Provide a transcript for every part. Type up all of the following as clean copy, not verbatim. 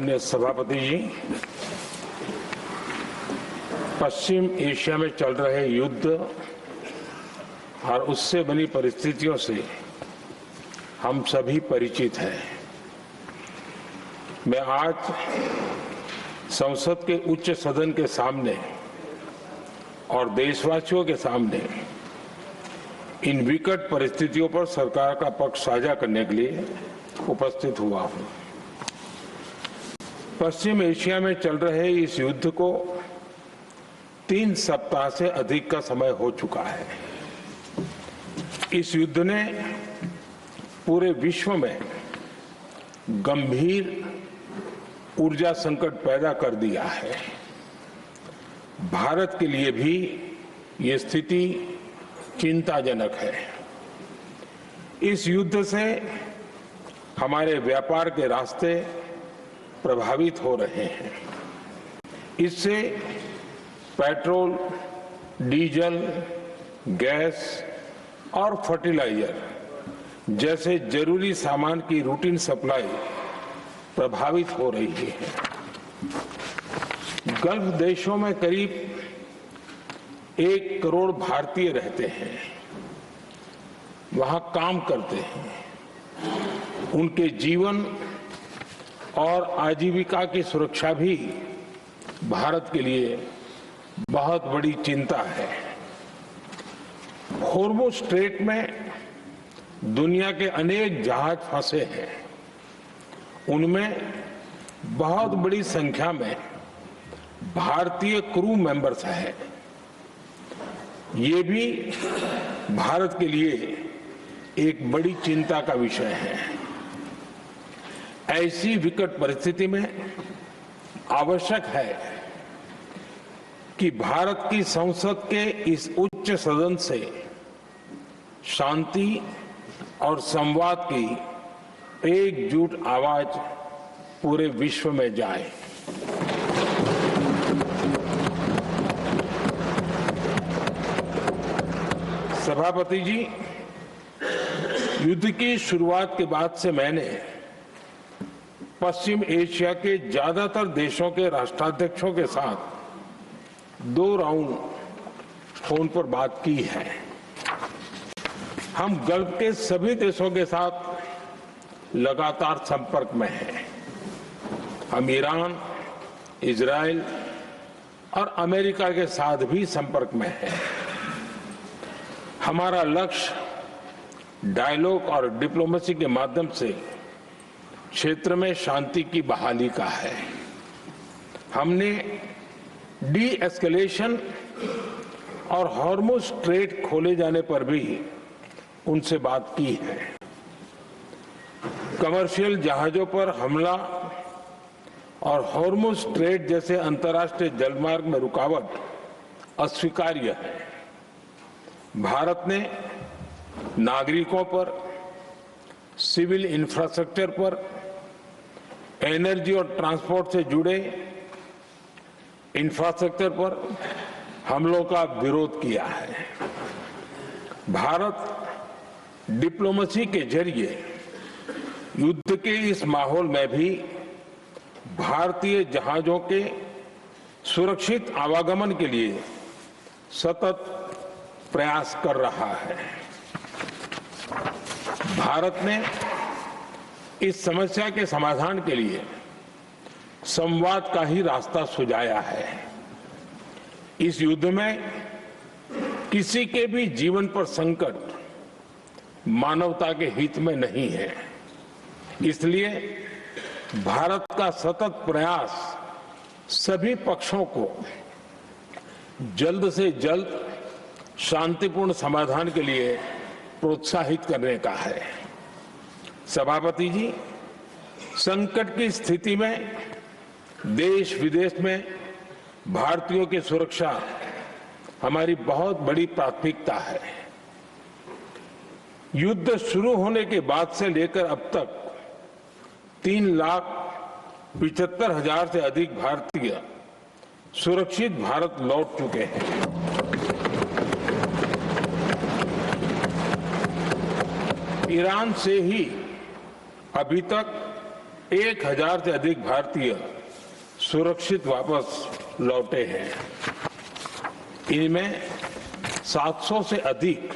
माननीय सभापति जी, पश्चिम एशिया में चल रहे युद्ध और उससे बनी परिस्थितियों से हम सभी परिचित हैं। मैं आज संसद के उच्च सदन के सामने और देशवासियों के सामने इन विकट परिस्थितियों पर सरकार का पक्ष साझा करने के लिए उपस्थित हुआ हूं। पश्चिम एशिया में चल रहे इस युद्ध को 3 सप्ताह से अधिक का समय हो चुका है। इस युद्ध ने पूरे विश्व में गंभीर ऊर्जा संकट पैदा कर दिया है। भारत के लिए भी ये स्थिति चिंताजनक है। इस युद्ध से हमारे व्यापार के रास्ते प्रभावित हो रहे हैं। इससे पेट्रोल, डीजल, गैस और फर्टिलाइजर जैसे जरूरी सामान की रूटीन सप्लाई प्रभावित हो रही है। गल्फ देशों में करीब 1 करोड़ भारतीय रहते हैं, वहां काम करते हैं। उनके जीवन और आजीविका की सुरक्षा भी भारत के लिए बहुत बड़ी चिंता है। हॉर्मुज़ स्ट्रेट में दुनिया के अनेक जहाज फंसे हैं। उनमें बहुत बड़ी संख्या में भारतीय क्रू मेंबर्स हैं। ये भी भारत के लिए एक बड़ी चिंता का विषय है। ऐसी विकट परिस्थिति में आवश्यक है कि भारत की संसद के इस उच्च सदन से शांति और संवाद की एकजुट आवाज पूरे विश्व में जाए। सभापति जी, युद्ध की शुरुआत के बाद से मैंने पश्चिम एशिया के ज्यादातर देशों के राष्ट्राध्यक्षों के साथ 2 राउंड फोन पर बात की है। हम गल्फ के सभी देशों के साथ लगातार संपर्क में हैं। हम ईरान, इजराइल और अमेरिका के साथ भी संपर्क में हैं। हमारा लक्ष्य डायलॉग और डिप्लोमेसी के माध्यम से क्षेत्र में शांति की बहाली का है। हमने डी एस्केलेशन और हॉर्मुज़ स्ट्रेट खोले जाने पर भी उनसे बात की है। कमर्शियल जहाजों पर हमला और हॉर्मुज़ स्ट्रेट जैसे अंतर्राष्ट्रीय जलमार्ग में रुकावट अस्वीकार्य है। भारत ने नागरिकों पर, सिविल इंफ्रास्ट्रक्चर पर, एनर्जी और ट्रांसपोर्ट से जुड़े इंफ्रास्ट्रक्चर पर हमलों का विरोध किया है। भारत डिप्लोमेसी के जरिए युद्ध के इस माहौल में भी भारतीय जहाजों के सुरक्षित आवागमन के लिए सतत प्रयास कर रहा है। भारत ने इस समस्या के समाधान के लिए संवाद का ही रास्ता सुझाया है। इस युद्ध में किसी के भी जीवन पर संकट मानवता के हित में नहीं है। इसलिए भारत का सतत प्रयास सभी पक्षों को जल्द से जल्द शांतिपूर्ण समाधान के लिए प्रोत्साहित करने का है। सभापति जी, संकट की स्थिति में देश विदेश में भारतीयों की सुरक्षा हमारी बहुत बड़ी प्राथमिकता है। युद्ध शुरू होने के बाद से लेकर अब तक 3,75,000 से अधिक भारतीय सुरक्षित भारत लौट चुके हैं। ईरान से ही अभी तक 1000 से अधिक भारतीय सुरक्षित वापस लौटे हैं। इनमें 700 से अधिक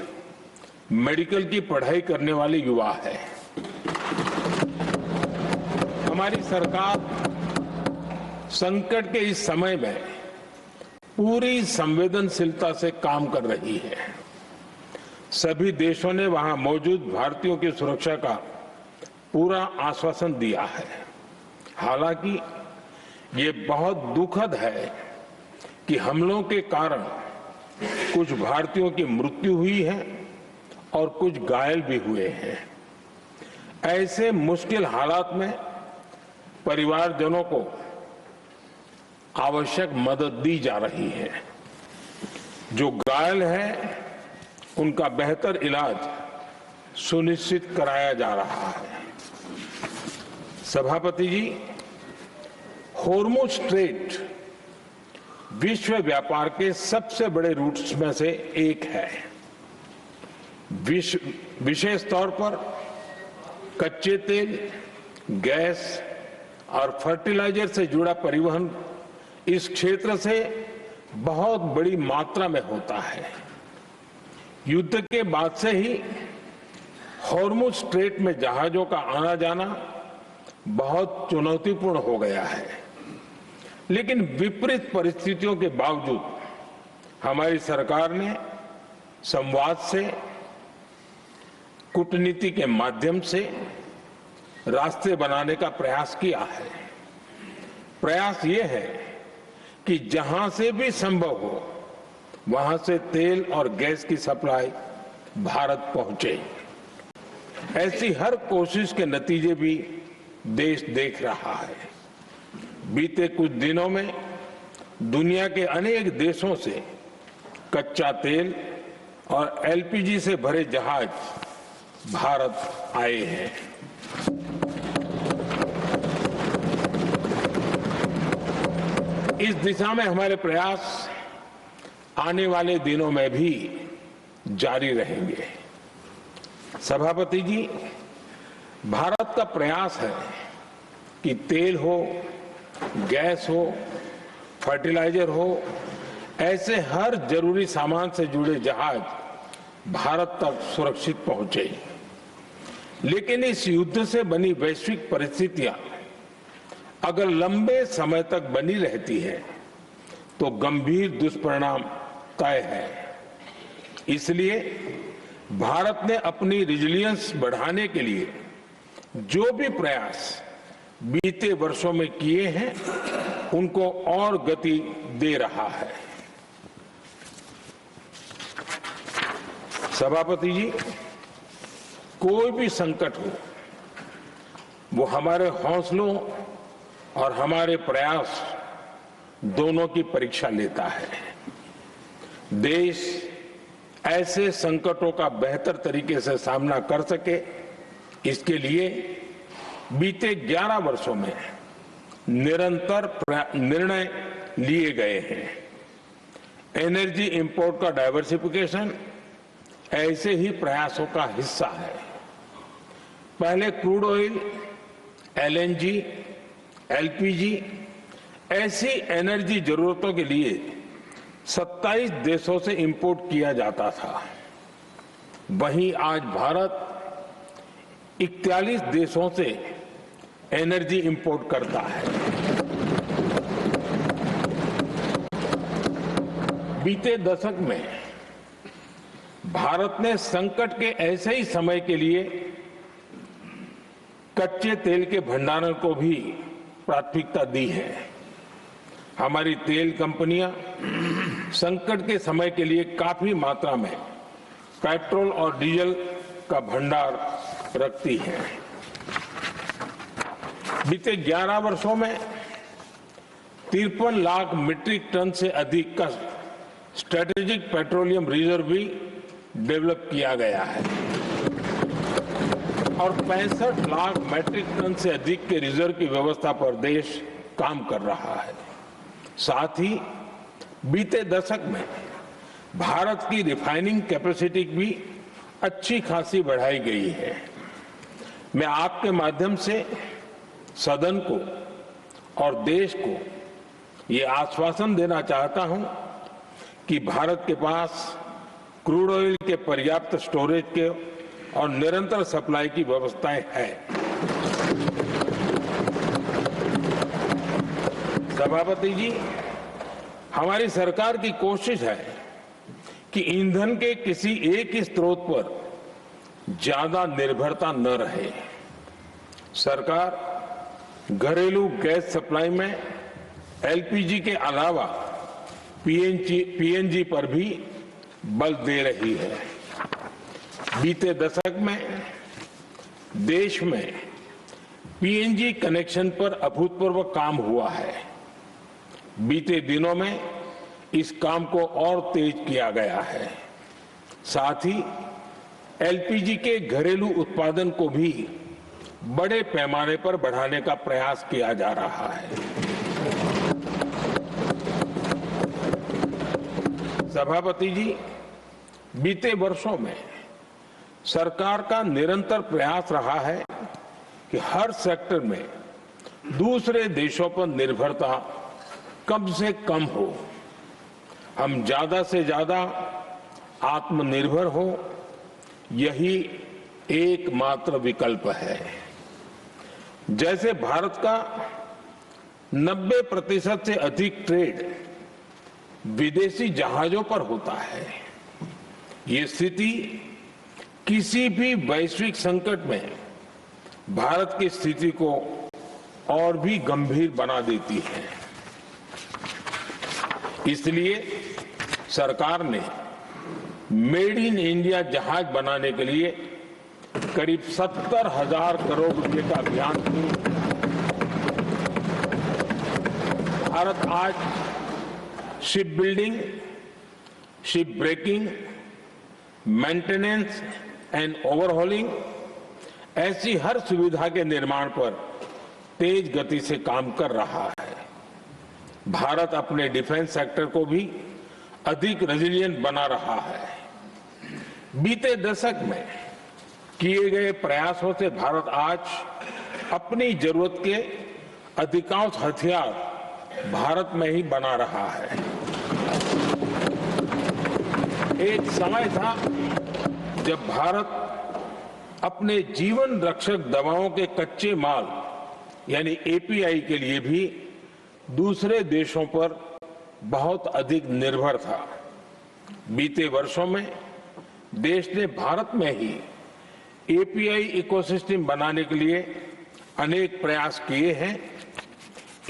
मेडिकल की पढ़ाई करने वाले युवा हैं। हमारी सरकार संकट के इस समय में पूरी संवेदनशीलता से काम कर रही है। सभी देशों ने वहां मौजूद भारतीयों की सुरक्षा का पूरा आश्वासन दिया है। हालांकि ये बहुत दुखद है कि हमलों के कारण कुछ भारतीयों की मृत्यु हुई है और कुछ घायल भी हुए हैं। ऐसे मुश्किल हालात में परिवारजनों को आवश्यक मदद दी जा रही है। जो घायल हैं, उनका बेहतर इलाज सुनिश्चित कराया जा रहा है। सभापति जी, हॉर्मुज़ स्ट्रेट विश्व व्यापार के सबसे बड़े रूट्स में से एक है। विशेष तौर पर कच्चे तेल, गैस और फर्टिलाइजर से जुड़ा परिवहन इस क्षेत्र से बहुत बड़ी मात्रा में होता है। युद्ध के बाद से ही हॉर्मुज़ स्ट्रेट में जहाजों का आना जाना बहुत चुनौतीपूर्ण हो गया है। लेकिन विपरीत परिस्थितियों के बावजूद हमारी सरकार ने संवाद से, कूटनीति के माध्यम से रास्ते बनाने का प्रयास किया है। प्रयास ये है कि जहां से भी संभव हो वहां से तेल और गैस की सप्लाई भारत पहुंचे। ऐसी हर कोशिश के नतीजे भी देश देख रहा है। बीते कुछ दिनों में दुनिया के अनेक देशों से कच्चा तेल और एलपीजी से भरे जहाज भारत आए हैं। इस दिशा में हमारे प्रयास आने वाले दिनों में भी जारी रहेंगे। सभापति जी, भारत का प्रयास है कि तेल हो, गैस हो, फर्टिलाइजर हो, ऐसे हर जरूरी सामान से जुड़े जहाज भारत तक सुरक्षित पहुंचे। लेकिन इस युद्ध से बनी वैश्विक परिस्थितियां अगर लंबे समय तक बनी रहती है तो गंभीर दुष्परिणाम तय है। इसलिए भारत ने अपनी रिजिलियंस बढ़ाने के लिए जो भी प्रयास बीते वर्षों में किए हैं, उनको और गति दे रहा है। सभापति जी, कोई भी संकट हो, वो हमारे हौसलों और हमारे प्रयास दोनों की परीक्षा लेता है। देश ऐसे संकटों का बेहतर तरीके से सामना कर सके, इसके लिए बीते 11 वर्षों में निरंतर निर्णय लिए गए हैं। एनर्जी इंपोर्ट का डाइवर्सिफिकेशन ऐसे ही प्रयासों का हिस्सा है। पहले क्रूड ऑयल, एलएनजी, एलपीजी ऐसी एनर्जी जरूरतों के लिए 27 देशों से इंपोर्ट किया जाता था। वहीं आज भारत 41 देशों से एनर्जी इंपोर्ट करता है। बीते दशक में भारत ने संकट के ऐसे ही समय के लिए कच्चे तेल के भंडारण को भी प्राथमिकता दी है। हमारी तेल कंपनियां संकट के समय के लिए काफी मात्रा में पेट्रोल और डीजल का भंडार रखती हैं। बीते 11 वर्षों में 53 लाख मीट्रिक टन से अधिक का स्ट्रेटेजिक पेट्रोलियम रिजर्व भी डेवलप किया गया है और 65 लाख मीट्रिक टन से अधिक के रिजर्व की व्यवस्था पर देश काम कर रहा है। साथ ही बीते दशक में भारत की रिफाइनिंग कैपेसिटी भी अच्छी खासी बढ़ाई गई है। मैं आपके माध्यम से सदन को और देश को ये आश्वासन देना चाहता हूं कि भारत के पास क्रूड ऑयल के पर्याप्त स्टोरेज के और निरंतर सप्लाई की व्यवस्थाएं हैं। सभापति जी, हमारी सरकार की कोशिश है कि ईंधन के किसी एक ही स्रोत पर ज्यादा निर्भरता न रहे। सरकार घरेलू गैस सप्लाई में एलपीजी के अलावा पीएनजी पर भी बल दे रही है। बीते दशक में देश में पीएनजी कनेक्शन पर अभूतपूर्व काम हुआ है। बीते दिनों में इस काम को और तेज किया गया है। साथ ही एलपीजी के घरेलू उत्पादन को भी बड़े पैमाने पर बढ़ाने का प्रयास किया जा रहा है। सभापति जी, बीते वर्षों में सरकार का निरंतर प्रयास रहा है कि हर सेक्टर में दूसरे देशों पर निर्भरता कम से कम हो। हम ज्यादा से ज्यादा आत्मनिर्भर हो, यही एकमात्र विकल्प है। जैसे भारत का 90% से अधिक ट्रेड विदेशी जहाजों पर होता है। ये स्थिति किसी भी वैश्विक संकट में भारत की स्थिति को और भी गंभीर बना देती है। इसलिए सरकार ने मेड इन इंडिया जहाज बनाने के लिए करीब 70,000 करोड़ रुपए का अभियान शुरू किया। भारत आज ship building, ship breaking, maintenance and overhauling ऐसी हर सुविधा के निर्माण पर तेज गति से काम कर रहा है। भारत अपने डिफेंस सेक्टर को भी अधिक रेजिलिएंट बना रहा है। बीते दशक में किए गए प्रयासों से भारत आज अपनी जरूरत के अधिकांश हथियार भारत में ही बना रहा है। एक समय था जब भारत अपने जीवन रक्षक दवाओं के कच्चे माल यानी एपीआई के लिए भी दूसरे देशों पर बहुत अधिक निर्भर था। बीते वर्षों में देश ने भारत में ही एपीआई इकोसिस्टम बनाने के लिए अनेक प्रयास किए हैं।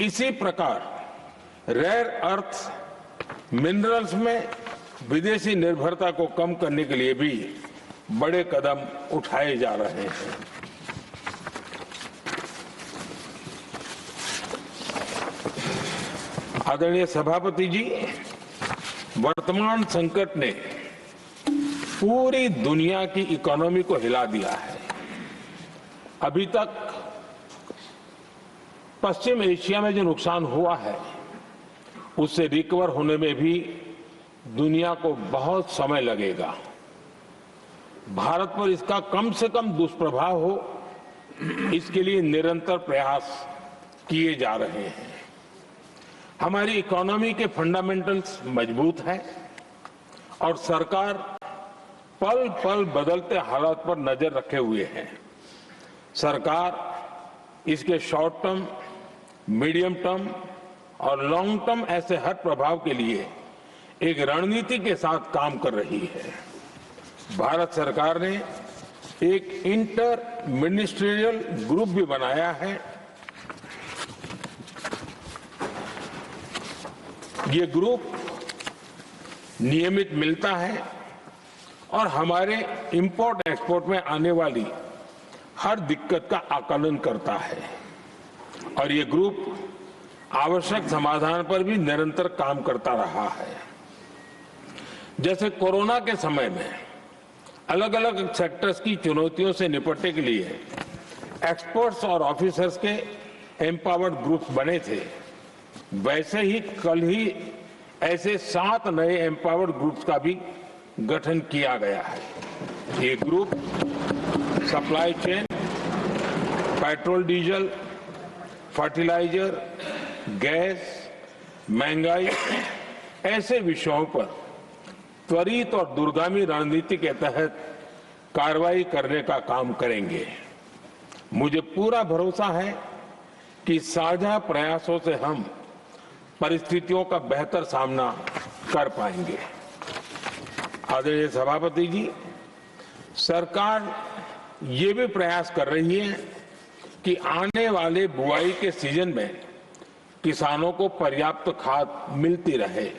इसी प्रकार रेयर अर्थ मिनरल्स में विदेशी निर्भरता को कम करने के लिए भी बड़े कदम उठाए जा रहे हैं। आदरणीय सभापति जी, वर्तमान संकट ने पूरी दुनिया की इकोनॉमी को हिला दिया है। अभी तक पश्चिम एशिया में जो नुकसान हुआ है उससे रिकवर होने में भी दुनिया को बहुत समय लगेगा। भारत पर इसका कम से कम दुष्प्रभाव हो, इसके लिए निरंतर प्रयास किए जा रहे हैं। हमारी इकोनॉमी के फंडामेंटल्स मजबूत हैं और सरकार पल पल बदलते हालात पर नजर रखे हुए है। सरकार इसके शॉर्ट टर्म, मीडियम टर्म और लॉन्ग टर्म ऐसे हर प्रभाव के लिए एक रणनीति के साथ काम कर रही है। भारत सरकार ने एक इंटर मिनिस्ट्रियल ग्रुप भी बनाया है। ये ग्रुप नियमित मिलता है और हमारे इंपोर्ट एक्सपोर्ट में आने वाली हर दिक्कत का आकलन करता है और ये ग्रुप आवश्यक समाधान पर भी निरंतर काम करता रहा है। जैसे कोरोना के समय में अलग अलग सेक्टर्स की चुनौतियों से निपटने के लिए एक्सपर्ट्स और ऑफिसर्स के एम्पावर्ड ग्रुप्स बने थे, वैसे ही कल ही ऐसे 7 नए एम्पावर्ड ग्रुप्स का भी गठन किया गया है। ये group supply chain, petrol diesel, fertiliser, gas, महंगाई ऐसे विषयों पर त्वरित और दूरगामी रणनीति के तहत कार्रवाई करने का काम करेंगे। मुझे पूरा भरोसा है कि साझा प्रयासों से हम परिस्थितियों का बेहतर सामना कर पाएंगे। आदरणीय सभापति जी, सरकार ये भी प्रयास कर रही है कि आने वाले बुआई के सीजन में किसानों को पर्याप्त खाद मिलती रहे।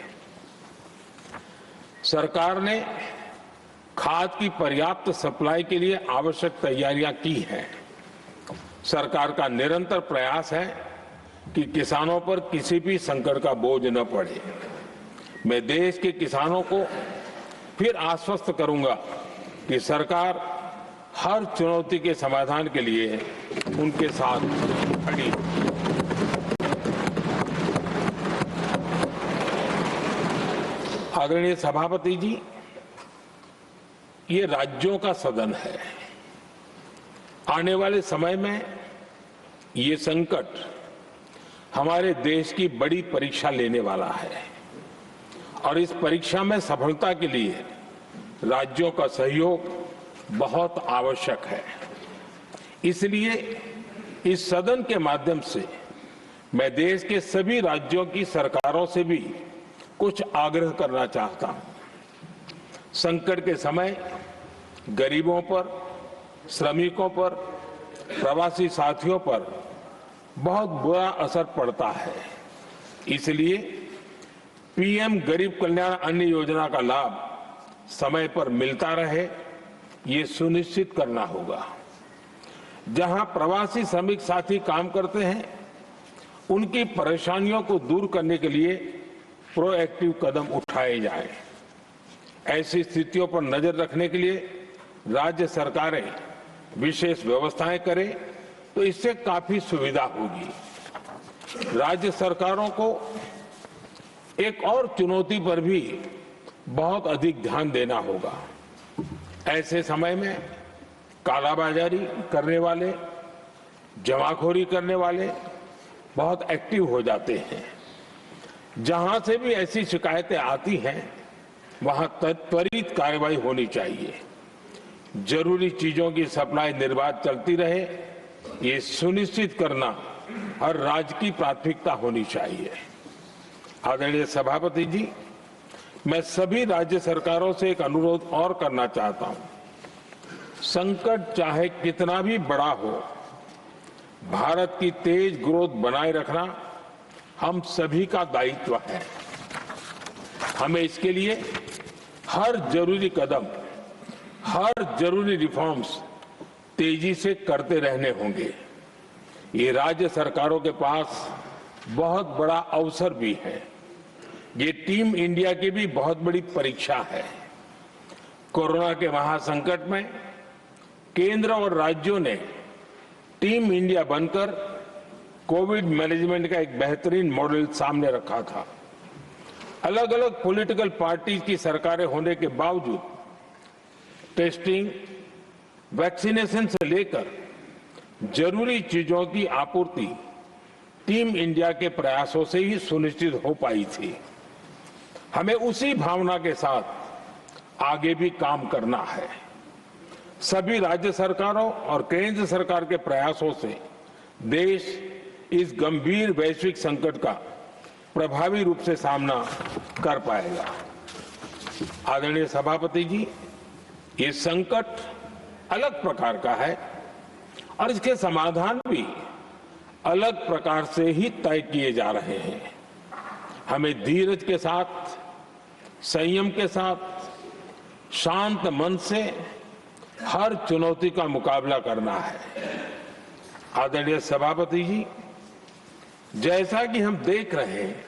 सरकार ने खाद की पर्याप्त सप्लाई के लिए आवश्यक तैयारियां की हैं। सरकार का निरंतर प्रयास है कि किसानों पर किसी भी संकट का बोझ न पड़े। मैं देश के किसानों को फिर आश्वस्त करूंगा कि सरकार हर चुनौती के समाधान के लिए उनके साथ खड़ी है। आदरणीय सभापति जी, ये राज्यों का सदन है। आने वाले समय में ये संकट हमारे देश की बड़ी परीक्षा लेने वाला है और इस परीक्षा में सफलता के लिए राज्यों का सहयोग बहुत आवश्यक है। इसलिए इस सदन के माध्यम से मैं देश के सभी राज्यों की सरकारों से भी कुछ आग्रह करना चाहता हूं। संकट के समय गरीबों पर, श्रमिकों पर, प्रवासी साथियों पर बहुत बुरा असर पड़ता है। इसलिए पीएम गरीब कल्याण अन्न योजना का लाभ समय पर मिलता रहे, ये सुनिश्चित करना होगा। जहां प्रवासी श्रमिक साथी काम करते हैं, उनकी परेशानियों को दूर करने के लिए प्रोएक्टिव कदम उठाए जाएं। ऐसी स्थितियों पर नजर रखने के लिए राज्य सरकारें विशेष व्यवस्थाएं करें तो इससे काफी सुविधा होगी। राज्य सरकारों को एक और चुनौती पर भी बहुत अधिक ध्यान देना होगा। ऐसे समय में कालाबाजारी करने वाले, जमाखोरी करने वाले बहुत एक्टिव हो जाते हैं। जहां से भी ऐसी शिकायतें आती हैं, वहां त्वरित कार्रवाई होनी चाहिए। जरूरी चीजों की सप्लाई निर्बाध चलती रहे, ये सुनिश्चित करना हर राज्य की प्राथमिकता होनी चाहिए। आदरणीय सभापति जी, मैं सभी राज्य सरकारों से एक अनुरोध और करना चाहता हूं। संकट चाहे कितना भी बड़ा हो, भारत की तेज ग्रोथ बनाए रखना हम सभी का दायित्व है। हमें इसके लिए हर जरूरी कदम, हर जरूरी रिफॉर्म्स तेजी से करते रहने होंगे। ये राज्य सरकारों के पास बहुत बड़ा अवसर भी है। ये टीम इंडिया की भी बहुत बड़ी परीक्षा है। कोरोना के महासंकट में केंद्र और राज्यों ने टीम इंडिया बनकर कोविड मैनेजमेंट का एक बेहतरीन मॉडल सामने रखा था। अलग अलग पॉलिटिकल पार्टी की सरकारें होने के बावजूद टेस्टिंग, वैक्सीनेशन से लेकर जरूरी चीजों की आपूर्ति टीम इंडिया के प्रयासों से ही सुनिश्चित हो पाई थी। हमें उसी भावना के साथ आगे भी काम करना है। सभी राज्य सरकारों और केंद्र सरकार के प्रयासों से देश इस गंभीर वैश्विक संकट का प्रभावी रूप से सामना कर पाएगा। आदरणीय सभापति जी, ये संकट अलग प्रकार का है और इसके समाधान भी अलग प्रकार से ही तय किए जा रहे हैं। हमें धीरज के साथ, संयम के साथ, शांत मन से हर चुनौती का मुकाबला करना है। आदरणीय सभापति जी, जैसा कि हम देख रहे हैं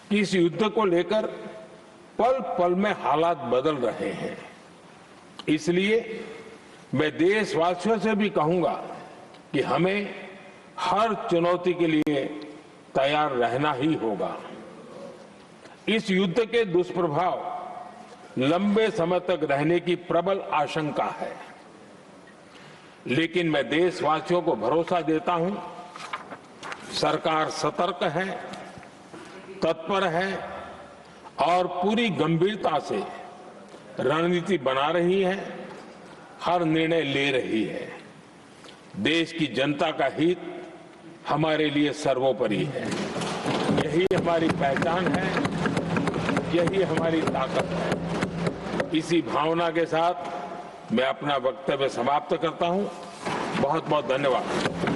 कि इस युद्ध को लेकर पल पल में हालात बदल रहे हैं, इसलिए मैं देशवासियों से भी कहूंगा कि हमें हर चुनौती के लिए तैयार रहना ही होगा। इस युद्ध के दुष्प्रभाव लंबे समय तक रहने की प्रबल आशंका है, लेकिन मैं देशवासियों को भरोसा देता हूं सरकार सतर्क है, तत्पर है और पूरी गंभीरता से रणनीति बना रही है, हर निर्णय ले रही है। देश की जनता का हित हमारे लिए सर्वोपरि है। यही हमारी पहचान है, यही हमारी ताकत है। इसी भावना के साथ मैं अपना वक्तव्य समाप्त करता हूं। बहुत बहुत धन्यवाद।